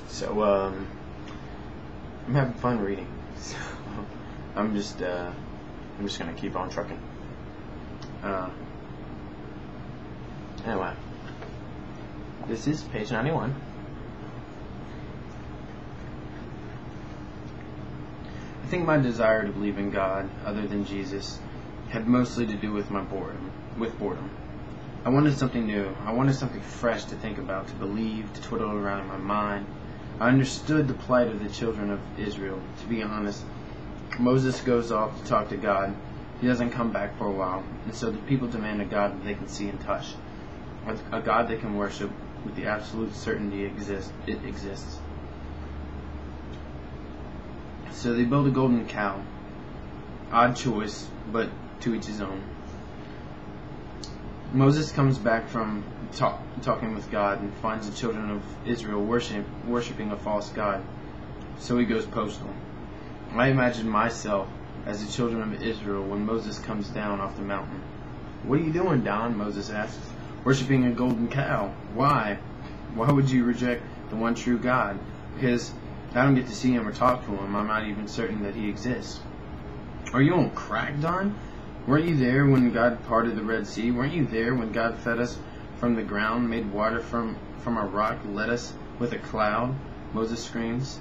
So, I'm having fun reading. So, I'm just gonna keep on trucking. Anyway, this is page 91. I think my desire to believe in God, other than Jesus, had mostly to do with boredom. I wanted something new. I wanted something fresh to think about, to believe, to twiddle around in my mind. I understood the plight of the children of Israel. To be honest, Moses goes off to talk to God. He doesn't come back for a while, and so the people demand a God that they can see and touch, a God they can worship with the absolute certainty it exists. So they build a golden cow. Odd choice, but to each his own. Moses comes back from talking with God and finds the children of Israel worshiping a false god. So he goes postal. I imagine myself as the children of Israel when Moses comes down off the mountain. "What are you doing, Don?" Moses asks. "Worshipping a golden cow." "Why? Why would you reject the one true God?" "Because I don't get to see him or talk to him. I'm not even certain that he exists." "Are you on crack, Don? Weren't you there when God parted the Red Sea? Weren't you there when God fed us from the ground, made water from a rock, led us with a cloud?" Moses screams.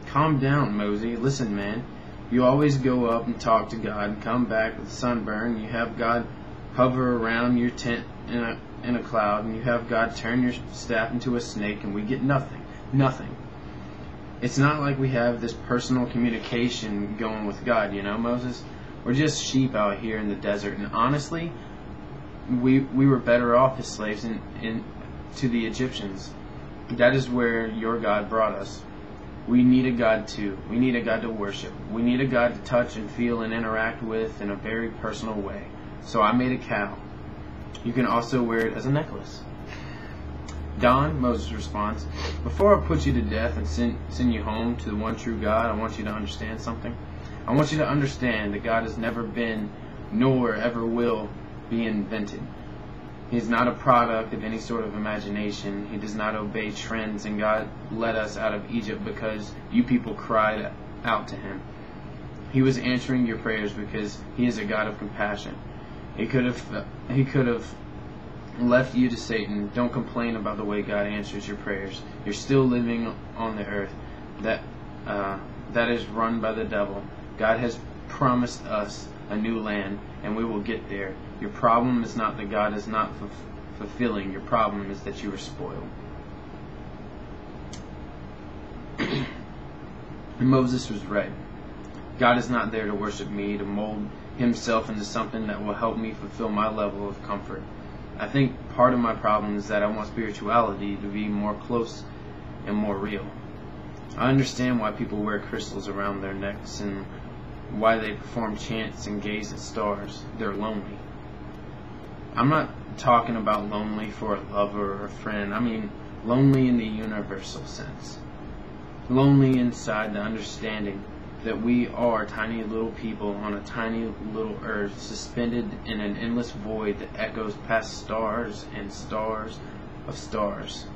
"Calm down, Mosey. Listen, man. You always go up and talk to God and come back with sunburn. You have God hover around your tent in a cloud, and you have God turn your staff into a snake, and we get nothing. Nothing. It's not like we have this personal communication going with God, you know, Moses? We're just sheep out here in the desert, and honestly, we were better off as slaves to the Egyptians. That is where your God brought us. We need a God too. We need a God to worship. We need a God to touch and feel and interact with in a very personal way. So I made a cow. You can also wear it as a necklace." "Don," Moses responds, "before I put you to death and send you home to the one true God, I want you to understand something. I want you to understand that God has never been, nor ever will be invented. He is not a product of any sort of imagination. He does not obey trends, and God led us out of Egypt because you people cried out to him. He was answering your prayers because he is a God of compassion. He could have left you to Satan. Don't complain about the way God answers your prayers. You're still living on the earth that is run by the devil. God has promised us a new land, and we will get there. Your problem is not that God is not fulfilling. Your problem is that you were spoiled." And Moses was right. God is not there to worship me, to mold himself into something that will help me fulfill my level of comfort. I think part of my problem is that I want spirituality to be more close and more real. I understand why people wear crystals around their necks and why they perform chants and gaze at stars. They're lonely. I'm not talking about lonely for a lover or a friend. I mean lonely in the universal sense. Lonely inside the understanding that we are tiny little people on a tiny little earth, suspended in an endless void that echoes past stars and stars of stars.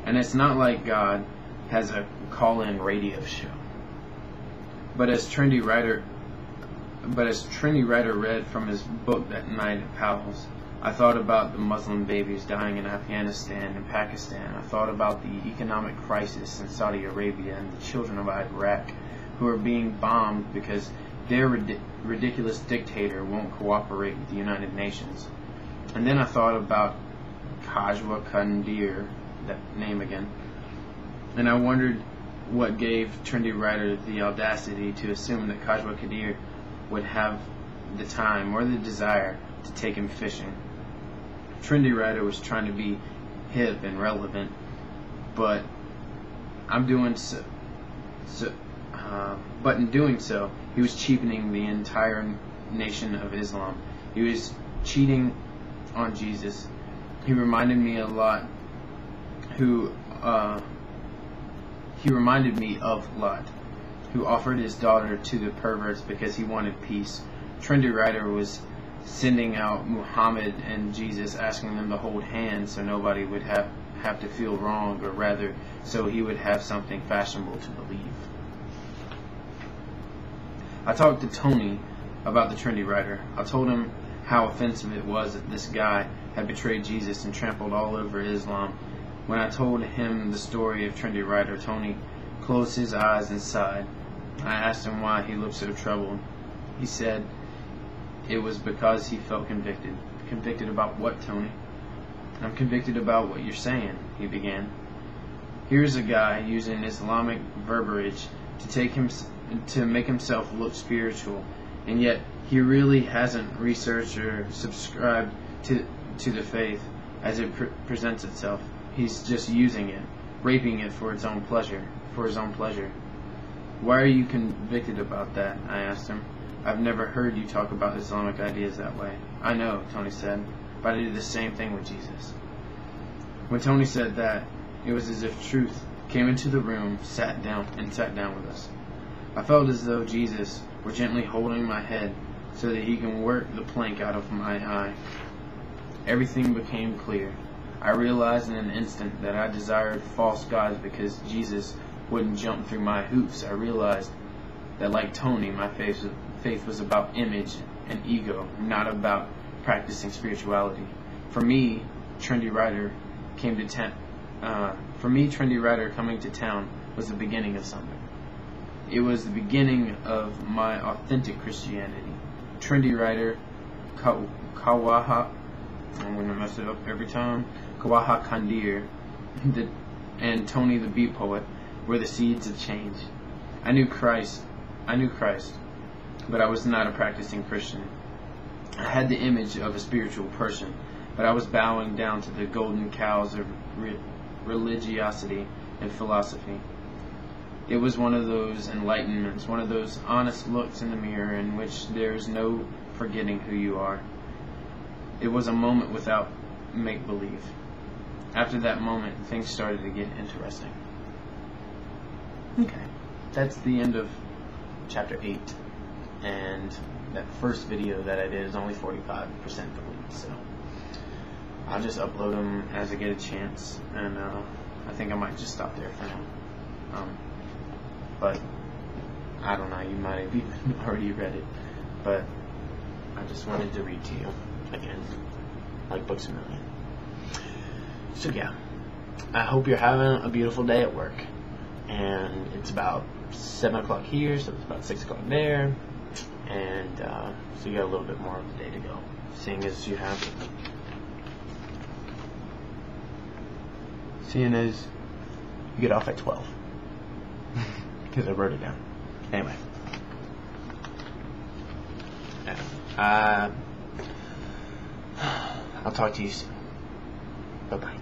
And it's not like God has a call-in radio show. But as Trendy Writer read from his book that night at Powell's, I thought about the Muslim babies dying in Afghanistan and Pakistan. I thought about the economic crisis in Saudi Arabia and the children of Iraq who are being bombed because their ridiculous dictator won't cooperate with the United Nations. And then I thought about Kajwa Kadir, that name again, and I wondered what gave Trendy Writer the audacity to assume that Kajwa Kadir would have the time or the desire to take him fishing. Trendy Writer was trying to be hip and relevant, but in doing so, he was cheapening the entire nation of Islam. He was cheating on Jesus. He reminded me of Lot, who offered his daughter to the perverts because he wanted peace. Trendy Writer was sending out Muhammad and Jesus, asking them to hold hands so nobody would have have to feel wrong, or rather, so he would have something fashionable to believe. I talked to Tony about the Trinity writer. I told him how offensive it was that this guy had betrayed Jesus and trampled all over Islam. When I told him the story of Trinity writer, Tony closed his eyes and sighed. I asked him why he looked so troubled. He said it was because he felt convicted. Convicted about what, Tony? I'm convicted about what you're saying, he began. Here's a guy using Islamic verbiage to make himself look spiritual, and yet he really hasn't researched or subscribed to the faith as it presents itself. He's just using it, raping it for his own pleasure. Why are you convicted about that? I asked him. I've never heard you talk about Islamic ideas that way. I know, Tony said, but I did the same thing with Jesus. When Tony said that, it was as if truth came into the room, sat down with us. I felt as though Jesus were gently holding my head so that he can work the plank out of my eye. Everything became clear. I realized in an instant that I desired false gods because Jesus wouldn't jump through my hoops. I realized that, like Tony, my faith was about image and ego, not about practicing spirituality. For me, Trinity Writer coming to town was the beginning of something. It was the beginning of my authentic Christianity. Trinity Writer Kawaha, I'm going to mess it up every time, Kawaha Kandir, and Tony the Beat Poet were the seeds of change. I knew Christ, but I was not a practicing Christian. I had the image of a spiritual person, but I was bowing down to the golden cows of religiosity and philosophy. It was one of those enlightenments, one of those honest looks in the mirror in which there is no forgetting who you are. It was a moment without make-believe. After that moment, things started to get interesting. Okay, that's the end of chapter 8, and that first video that I did is only 45% complete, so I'll just upload them as I get a chance, and I think I might just stop there for now. But I don't know, you might have even already read it, but I just wanted to read to you again, like Books A Million. So yeah, I hope you're having a beautiful day at work, and it's about 7 o'clock here, so it's about 6 o'clock there, and so you got a little bit more of the day to go, seeing as you get off at 12, because I wrote it down. Anyway, I'll talk to you soon. Bye-bye.